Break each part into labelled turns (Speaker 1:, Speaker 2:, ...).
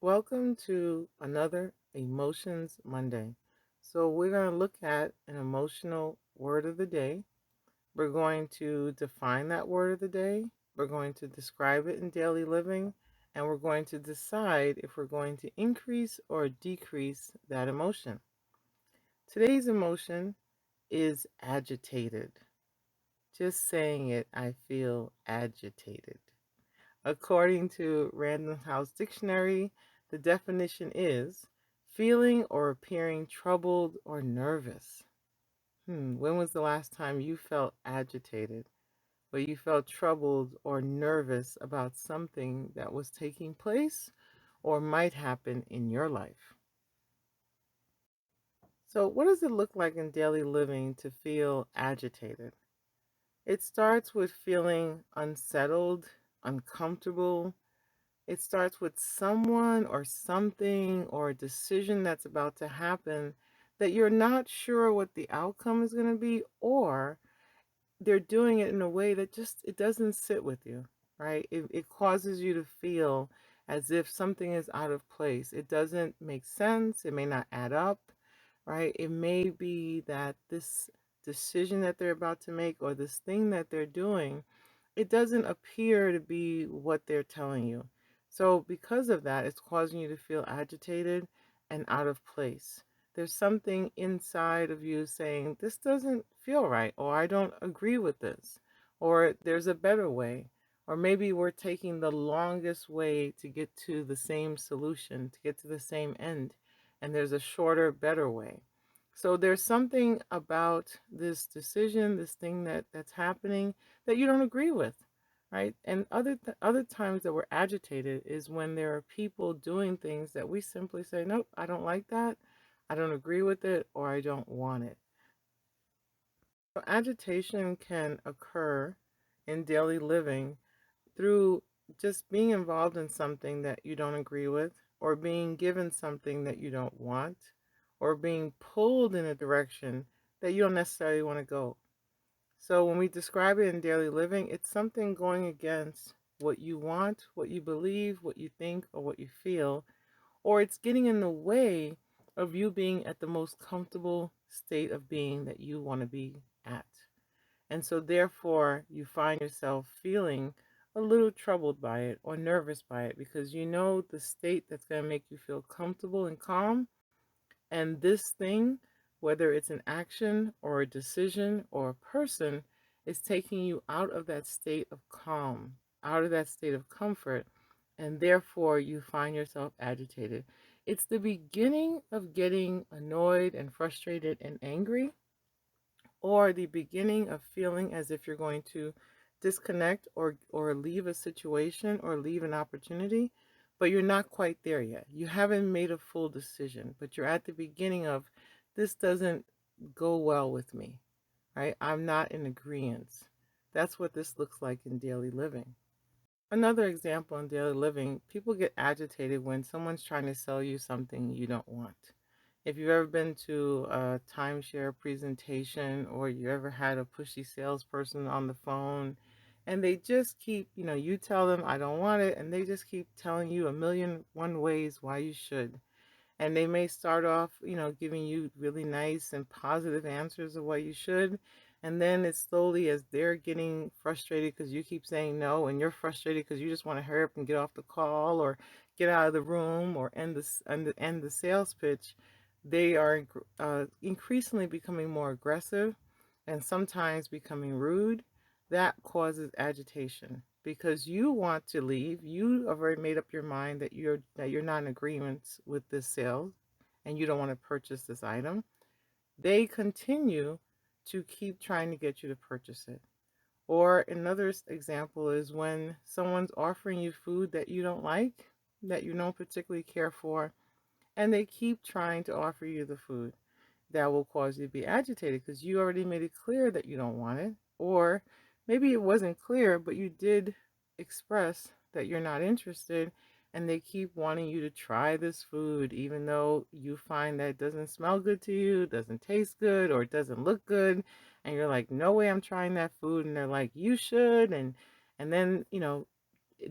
Speaker 1: Welcome to another Emotions Monday. So, we're going to look at an emotional word of the day. We're going to define that word of the day. We're going to describe it in daily living. And we're going to decide if we're going to increase or decrease that emotion. Today's emotion is agitated. Just saying it, I feel agitated. According to Random House Dictionary, the definition is feeling or appearing troubled or nervous. When was the last time you felt agitated, or you felt troubled or nervous about something that was taking place or might happen in your life? So, what does it look like in daily living to feel agitated? It starts with feeling unsettled, uncomfortable. It starts with someone or something or a decision that's about to happen that you're not sure what the outcome is going to be, or they're doing it in a way that just it doesn't sit with you, right? It causes you to feel as if something is out of place. It doesn't make sense. It may not add up, right? It may be that this decision that they're about to make or this thing that they're doing, it doesn't appear to be what they're telling you. So, because of that, it's causing you to feel agitated and out of place. There's something inside of you saying, this doesn't feel right, or I don't agree with this, or there's a better way, or maybe we're taking the longest way to get to the same solution, to get to the same end, and there's a shorter, better way. So there's something about this decision, this thing that's happening that you don't agree with, right? And other times that we're agitated is when there are people doing things that we simply say, nope, I don't like that, I don't agree with it, or I don't want it. So agitation can occur in daily living through just being involved in something that you don't agree with, or being given something that you don't want, or being pulled in a direction that you don't necessarily want to go. So when we describe it in daily living, it's something going against what you want, what you believe, what you think, or what you feel, or it's getting in the way of you being at the most comfortable state of being that you want to be at. And so therefore you find yourself feeling a little troubled by it or nervous by it because you know the state that's going to make you feel comfortable and calm, and this thing, whether it's an action or a decision or a person, is taking you out of that state of calm, out of that state of comfort, and therefore you find yourself agitated. It's the beginning of getting annoyed and frustrated and angry, or the beginning of feeling as if you're going to disconnect or leave a situation or leave an opportunity, but you're not quite there yet. You haven't made a full decision, but you're at the beginning of, this doesn't go well with me, right? I'm not in agreement. That's what this looks like in daily living. Another example in daily living, people get agitated when someone's trying to sell you something you don't want. If you've ever been to a timeshare presentation, or you ever had a pushy salesperson on the phone and they just keep, you tell them, I don't want it, and they just keep telling you a million one ways why you should. And they may start off, giving you really nice and positive answers of what you should. And then it's slowly, as they're getting frustrated because you keep saying no, and you're frustrated because you just want to hurry up and get off the call or get out of the room or end the sales pitch. They are increasingly becoming more aggressive and sometimes becoming rude. That causes agitation because you want to leave. You have already made up your mind that you're not in agreement with this sale and you don't want to purchase this item. They continue to keep trying to get you to purchase it. Or another example is when someone's offering you food that you don't like, that you don't particularly care for, and they keep trying to offer you the food. That will cause you to be agitated because you already made it clear that you don't want it. Or maybe it wasn't clear, but you did express that you're not interested, and they keep wanting you to try this food even though you find that it doesn't smell good to you, doesn't taste good, or it doesn't look good. And you're like, no way I'm trying that food. And they're like, you should. And then,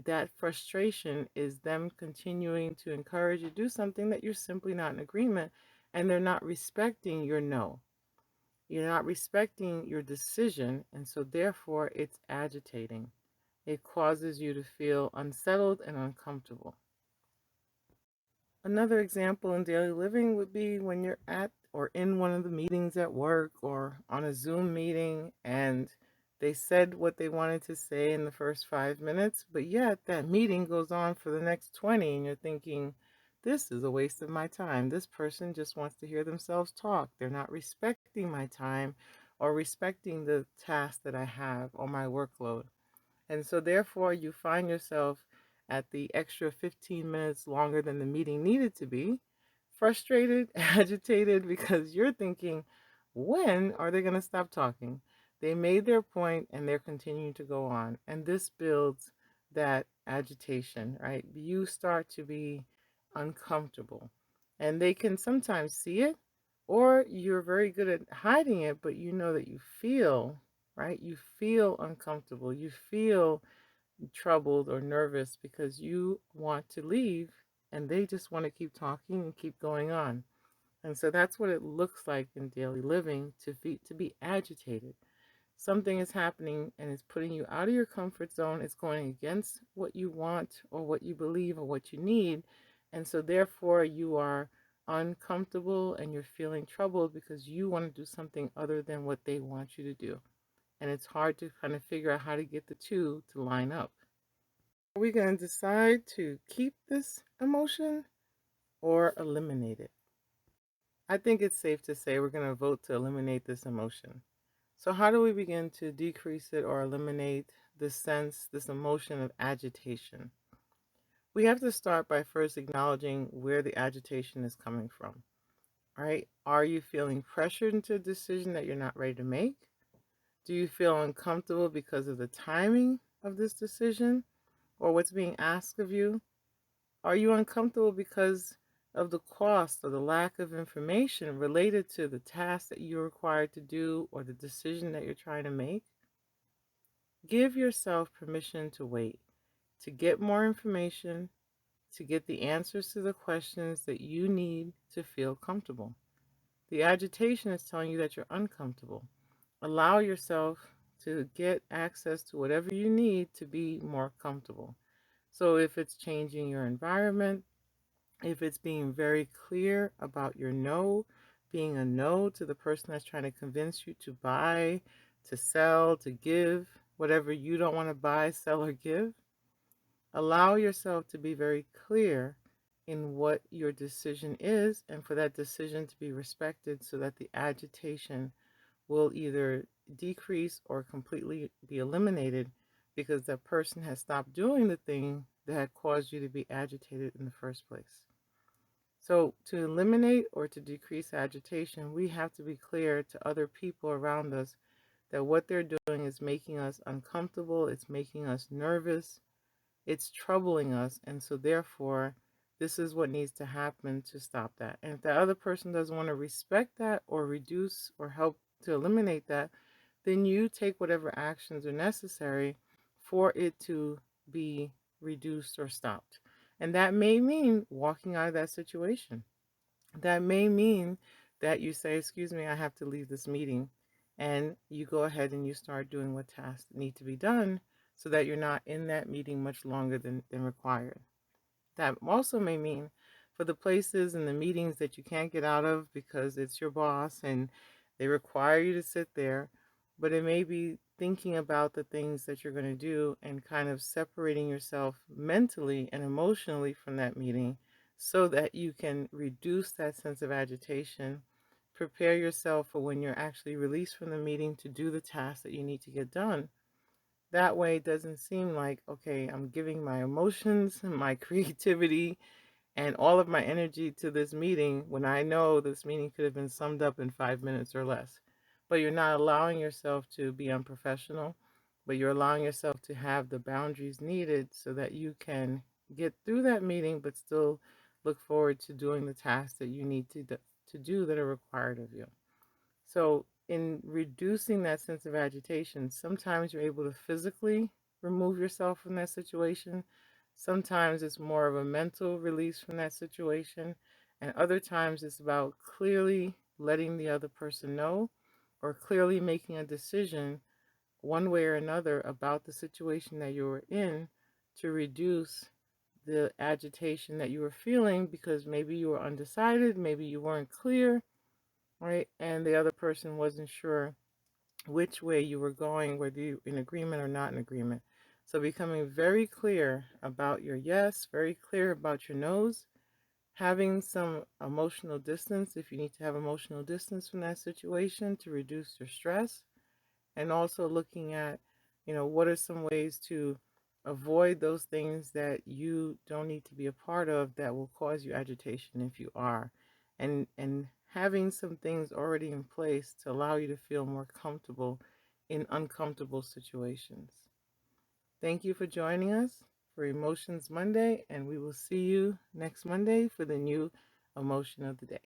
Speaker 1: that frustration is them continuing to encourage you to do something that you're simply not in agreement, and they're not respecting your no. You're not respecting your decision, and so therefore it's agitating. It causes you to feel unsettled and uncomfortable. Another example in daily living would be when you're at or in one of the meetings at work or on a Zoom meeting, and they said what they wanted to say in the first 5 minutes, but yet that meeting goes on for the next 20, and you're thinking, this is a waste of my time. This person just wants to hear themselves talk. They're not respecting my time or respecting the task that I have or my workload. And so, therefore, you find yourself at the extra 15 minutes longer than the meeting needed to be, frustrated, agitated, because you're thinking, when are they going to stop talking? They made their point and they're continuing to go on. And this builds that agitation, right? You start to be uncomfortable. And they can sometimes see it, or you're very good at hiding it, but you know that you feel, right? You feel uncomfortable. You feel troubled or nervous because you want to leave and they just want to keep talking and keep going on. And so that's what it looks like in daily living to be agitated. Something is happening and it's putting you out of your comfort zone. It's going against what you want or what you believe or what you need. And so therefore you are uncomfortable and you're feeling troubled because you want to do something other than what they want you to do. And it's hard to kind of figure out how to get the two to line up. Are we going to decide to keep this emotion or eliminate it? I think it's safe to say we're going to vote to eliminate this emotion. So, how do we begin to decrease it or eliminate this sense, this emotion of agitation? We have to start by first acknowledging where the agitation is coming from. All right? Are you feeling pressured into a decision that you're not ready to make? Do you feel uncomfortable because of the timing of this decision or what's being asked of you? Are you uncomfortable because of the cost or the lack of information related to the task that you're required to do or the decision that you're trying to make? Give yourself permission to wait, to get more information, to get the answers to the questions that you need to feel comfortable. The agitation is telling you that you're uncomfortable. Allow yourself to get access to whatever you need to be more comfortable. So if it's changing your environment, if it's being very clear about your no, being a no to the person that's trying to convince you to buy, to sell, to give, whatever you don't want to buy, sell, or give, allow yourself to be very clear in what your decision is and for that decision to be respected so that the agitation will either decrease or completely be eliminated because that person has stopped doing the thing that had caused you to be agitated in the first place. So, to eliminate or to decrease agitation, we have to be clear to other people around us that what they're doing is making us uncomfortable, it's making us nervous, it's troubling us, and so therefore, this is what needs to happen to stop that. And if the other person doesn't want to respect that or reduce or help to eliminate that, then you take whatever actions are necessary for it to be reduced or stopped. And that may mean walking out of that situation. That may mean that you say, excuse me, I have to leave this meeting. And you go ahead and you start doing what tasks need to be done so that you're not in that meeting much longer than required. That also may mean for the places and the meetings that you can't get out of because it's your boss and they require you to sit there, but it may be thinking about the things that you're going to do and kind of separating yourself mentally and emotionally from that meeting so that you can reduce that sense of agitation, prepare yourself for when you're actually released from the meeting to do the tasks that you need to get done. That way, it doesn't seem like, okay, I'm giving my emotions and my creativity and all of my energy to this meeting when I know this meeting could have been summed up in 5 minutes or less. But you're not allowing yourself to be unprofessional, but you're allowing yourself to have the boundaries needed so that you can get through that meeting, but still look forward to doing the tasks that you need to do that are required of you. So, in reducing that sense of agitation, sometimes you're able to physically remove yourself from that situation. Sometimes it's more of a mental release from that situation. And other times it's about clearly letting the other person know or clearly making a decision one way or another about the situation that you were in to reduce the agitation that you were feeling because maybe you were undecided, maybe you weren't clear, right? And the other person wasn't sure which way you were going, whether you were in agreement or not in agreement. So becoming very clear about your yes, very clear about your no's, having some emotional distance if you need to have emotional distance from that situation to reduce your stress, and also looking at, what are some ways to avoid those things that you don't need to be a part of that will cause you agitation if you are, and having some things already in place to allow you to feel more comfortable in uncomfortable situations. Thank you for joining us for Emotions Monday, and we will see you next Monday for the new emotion of the day.